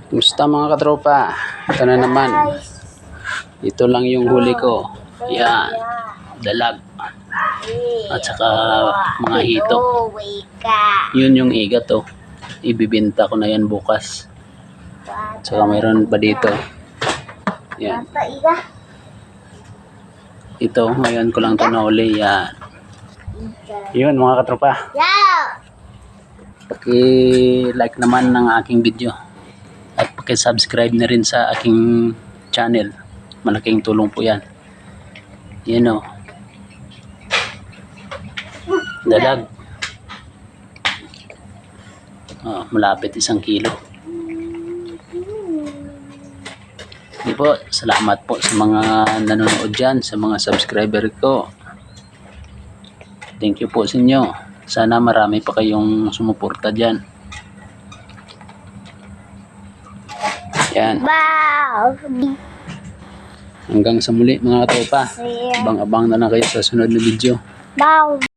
Kumusta mga katropa? Ito na naman. Ito lang yung huli ko. Yan. Dalag. At saka mga hito. Yun yung igat oh. Ibibenta ko na yan bukas. At saka mayroon pa dito. Yan. Ito, ngayon ko lang ito nahuli. Yan. Yun mga katropa. Paki-like naman ng aking video. At paki-subscribe na rin sa aking channel. Malaking tulong po yan. Yan o. Dalag. Oh, malapit 1 kilo. Hindi po, salamat po sa mga nanonood dyan, sa mga subscriber ko. Thank you po sa inyo. Sana marami pa kayong sumuporta dyan. Yan. Hanggang sa muli mga katropa. Abang-abang na lang kayo sa sunod na video.